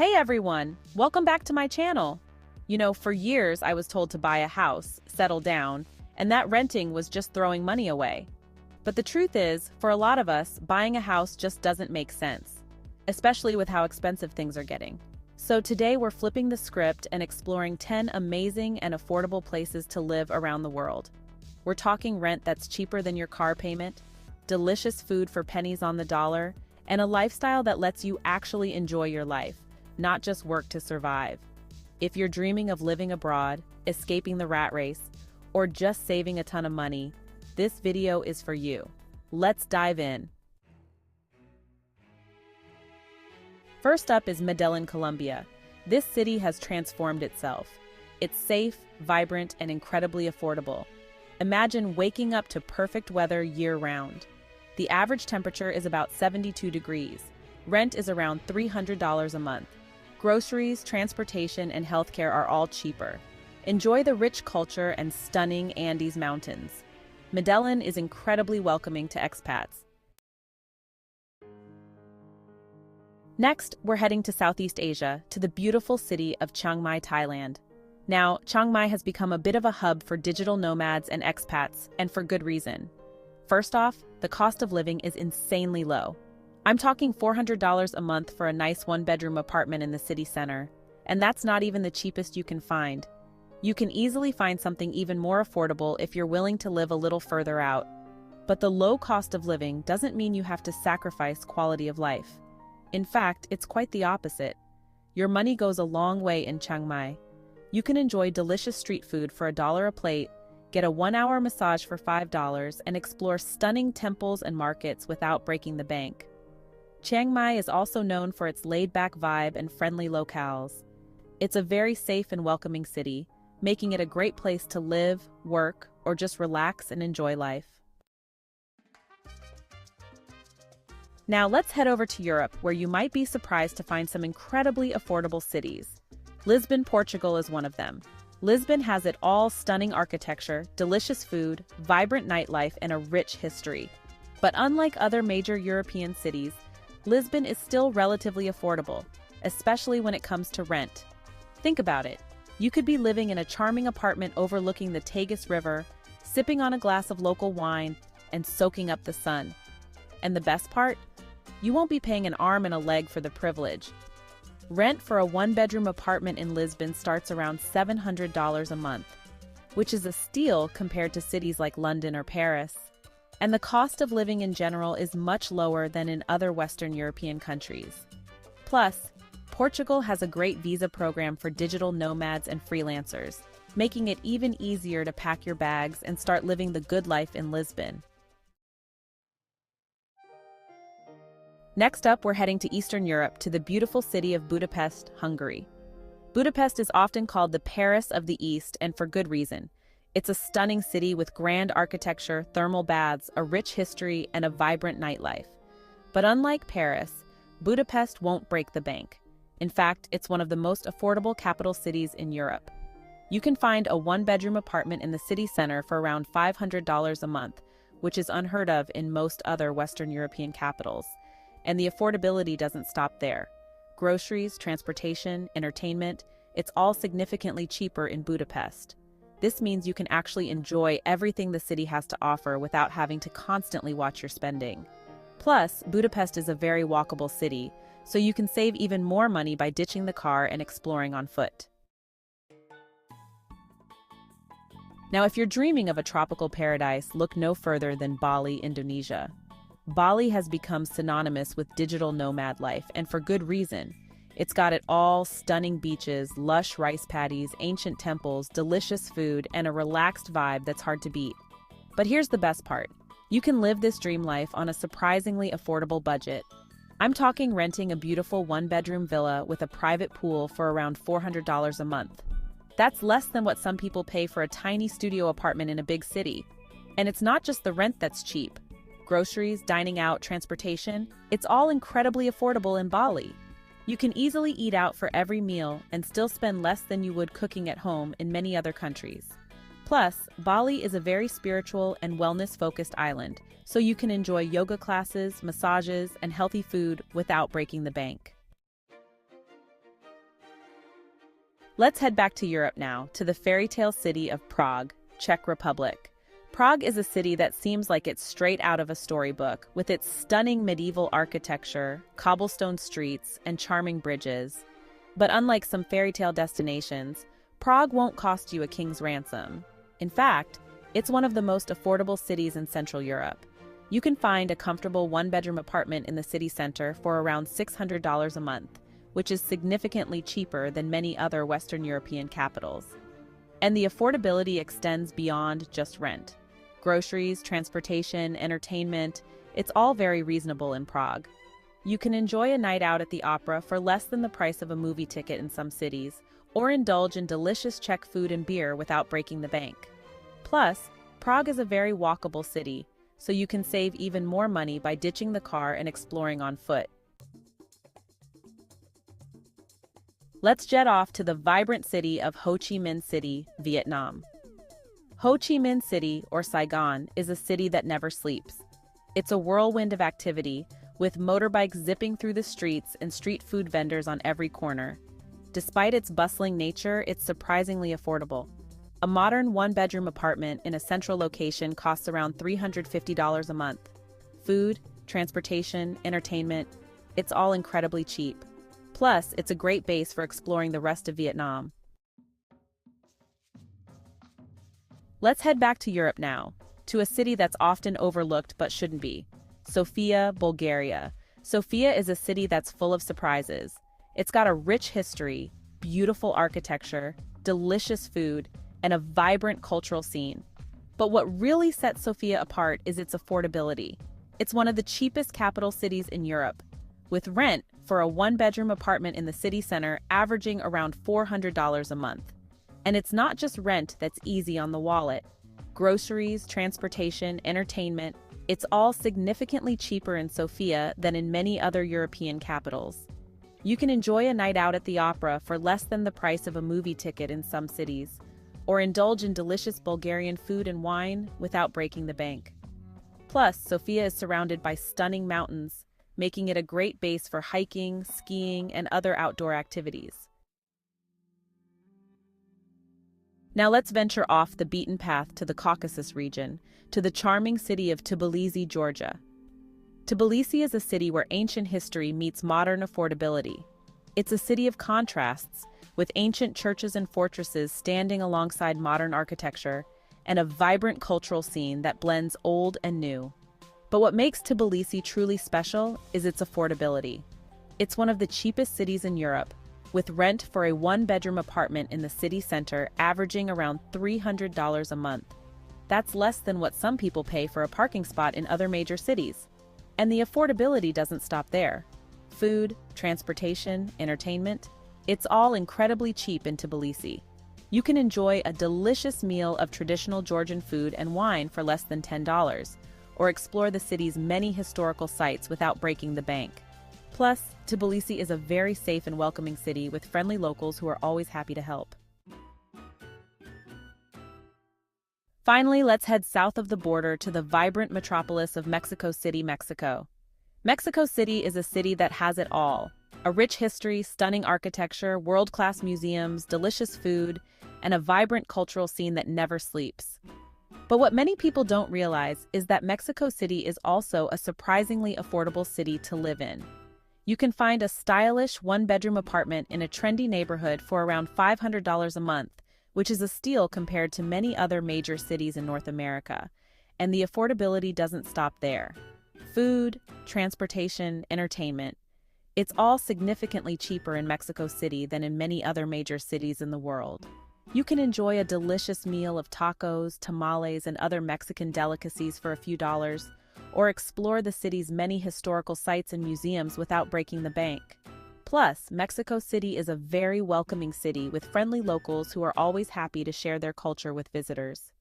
Hey everyone, welcome back to my channel. For years I was told to buy a house, settle down, and that renting was just throwing money away. But the truth is, for a lot of us, buying a house just doesn't make sense, especially with how expensive things are getting. So today we're flipping the script and exploring 10 amazing and affordable places to live around the world. We're talking rent that's cheaper than your car payment, delicious food for pennies on the dollar, and a lifestyle that lets you actually enjoy your life, not just work to survive. If you're dreaming of living abroad, escaping the rat race, or just saving a ton of money, this video is for you. Let's dive in. First up is Medellin, Colombia. This city has transformed itself. It's safe, vibrant, and incredibly affordable. Imagine waking up to perfect weather year-round. The average temperature is about 72 degrees. Rent is around $300 a month. Groceries, transportation, and healthcare are all cheaper. Enjoy the rich culture and stunning Andes Mountains. Medellin is incredibly welcoming to expats. Next, we're heading to Southeast Asia, to the beautiful city of Chiang Mai, Thailand. Now, Chiang Mai has become a bit of a hub for digital nomads and expats, and for good reason. First off, the cost of living is insanely low. I'm talking $400 a month for a nice one-bedroom apartment in the city center, and that's not even the cheapest you can find. You can easily find something even more affordable if you're willing to live a little further out. But the low cost of living doesn't mean you have to sacrifice quality of life. In fact, it's quite the opposite. Your money goes a long way in Chiang Mai. You can enjoy delicious street food for $1 a plate, get a 1-hour massage for $5, and explore stunning temples and markets without breaking the bank. Chiang Mai is also known for its laid-back vibe and friendly locales. It's a very safe and welcoming city, making it a great place to live, work, or just relax and enjoy life. Now let's head over to Europe, where you might be surprised to find some incredibly affordable cities. Lisbon, Portugal is one of them. Lisbon has it all: stunning architecture, delicious food, vibrant nightlife, and a rich history. But unlike other major European cities, Lisbon is still relatively affordable, especially when it comes to rent. Think about it. You could be living in a charming apartment overlooking the Tagus River, sipping on a glass of local wine, and soaking up the sun. And the best part? You won't be paying an arm and a leg for the privilege. Rent for a one-bedroom apartment in Lisbon starts around $700 a month, which is a steal compared to cities like London or Paris. And the cost of living in general is much lower than in other Western European countries. Plus, Portugal has a great visa program for digital nomads and freelancers, making it even easier to pack your bags and start living the good life in Lisbon. Next up, we're heading to Eastern Europe, to the beautiful city of Budapest, Hungary. Budapest is often called the Paris of the East, and for good reason. It's a stunning city with grand architecture, thermal baths, a rich history, and a vibrant nightlife. But unlike Paris, Budapest won't break the bank. In fact, it's one of the most affordable capital cities in Europe. You can find a one-bedroom apartment in the city center for around $500 a month, which is unheard of in most other Western European capitals. And the affordability doesn't stop there. Groceries, transportation, entertainment, it's all significantly cheaper in Budapest. This means you can actually enjoy everything the city has to offer without having to constantly watch your spending. Plus, Budapest is a very walkable city, so you can save even more money by ditching the car and exploring on foot. Now, if you're dreaming of a tropical paradise, look no further than Bali, Indonesia. Bali has become synonymous with digital nomad life, and for good reason. It's got it all: stunning beaches, lush rice paddies, ancient temples, delicious food, and a relaxed vibe that's hard to beat. But here's the best part. You can live this dream life on a surprisingly affordable budget. I'm talking renting a beautiful one-bedroom villa with a private pool for around $400 a month. That's less than what some people pay for a tiny studio apartment in a big city. And it's not just the rent that's cheap. Groceries, dining out, transportation, it's all incredibly affordable in Bali. You can easily eat out for every meal and still spend less than you would cooking at home in many other countries. Plus, Bali is a very spiritual and wellness-focused island, so you can enjoy yoga classes, massages, and healthy food without breaking the bank. Let's head back to Europe now, to the fairy tale city of Prague, Czech Republic. Prague is a city that seems like it's straight out of a storybook, with its stunning medieval architecture, cobblestone streets, and charming bridges. But unlike some fairy tale destinations, Prague won't cost you a king's ransom. In fact, it's one of the most affordable cities in Central Europe. You can find a comfortable one-bedroom apartment in the city center for around $600 a month, which is significantly cheaper than many other Western European capitals. And the affordability extends beyond just rent. Groceries, transportation, entertainment, it's all very reasonable in Prague. You can enjoy a night out at the opera for less than the price of a movie ticket in some cities, or indulge in delicious Czech food and beer without breaking the bank. Plus, Prague is a very walkable city, so you can save even more money by ditching the car and exploring on foot. Let's jet off to the vibrant city of Ho Chi Minh City, Vietnam. Ho Chi Minh City, or Saigon, is a city that never sleeps. It's a whirlwind of activity, with motorbikes zipping through the streets and street food vendors on every corner. Despite its bustling nature, it's surprisingly affordable. A modern one-bedroom apartment in a central location costs around $350 a month. Food, transportation, entertainment, it's all incredibly cheap. Plus, it's a great base for exploring the rest of Vietnam. Let's head back to Europe now, to a city that's often overlooked but shouldn't be. Sofia, Bulgaria. Sofia is a city that's full of surprises. It's got a rich history, beautiful architecture, delicious food, and a vibrant cultural scene. But what really sets Sofia apart is its affordability. It's one of the cheapest capital cities in Europe, with rent for a one-bedroom apartment in the city center averaging around $400 a month. And it's not just rent that's easy on the wallet. Groceries, transportation, entertainment, it's all significantly cheaper in Sofia than in many other European capitals. You can enjoy a night out at the opera for less than the price of a movie ticket in some cities, or indulge in delicious Bulgarian food and wine without breaking the bank. Plus, Sofia is surrounded by stunning mountains, making it a great base for hiking, skiing, and other outdoor activities. Now let's venture off the beaten path to the Caucasus region, to the charming city of Tbilisi, Georgia. Tbilisi is a city where ancient history meets modern affordability. It's a city of contrasts, with ancient churches and fortresses standing alongside modern architecture, and a vibrant cultural scene that blends old and new. But what makes Tbilisi truly special is its affordability. It's one of the cheapest cities in Europe, with rent for a one-bedroom apartment in the city center averaging around $300 a month. That's less than what some people pay for a parking spot in other major cities. And the affordability doesn't stop there. Food, transportation, entertainment, it's all incredibly cheap in Tbilisi. You can enjoy a delicious meal of traditional Georgian food and wine for less than $10, or explore the city's many historical sites without breaking the bank. Plus, Tbilisi is a very safe and welcoming city with friendly locals who are always happy to help. Finally, let's head south of the border to the vibrant metropolis of Mexico City, Mexico. Mexico City is a city that has it all. A rich history, stunning architecture, world-class museums, delicious food, and a vibrant cultural scene that never sleeps. But what many people don't realize is that Mexico City is also a surprisingly affordable city to live in. You can find a stylish one-bedroom apartment in a trendy neighborhood for around $500 a month, which is a steal compared to many other major cities in North America. And the affordability doesn't stop there. Food, transportation, entertainment, it's all significantly cheaper in Mexico City than in many other major cities in the world. You can enjoy a delicious meal of tacos, tamales, and other Mexican delicacies for a few dollars, or explore the city's many historical sites and museums without breaking the bank. Plus, Mexico City is a very welcoming city with friendly locals who are always happy to share their culture with visitors.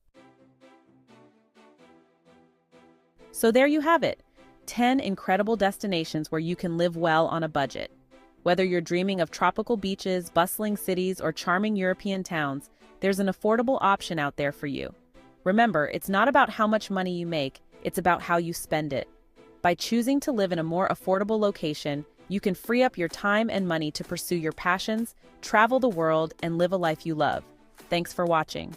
So there you have it, 10 incredible destinations where you can live well on a budget. Whether you're dreaming of tropical beaches, bustling cities, or charming European towns, there's an affordable option out there for you. Remember, it's not about how much money you make, it's about how you spend it. By choosing to live in a more affordable location, You can free up your time and money to pursue your passions, travel the world, and live a life you love. Thanks for watching.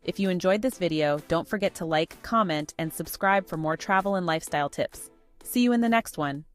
If you enjoyed this video, don't forget to like, comment, and subscribe for more travel and lifestyle tips. See you in the next one.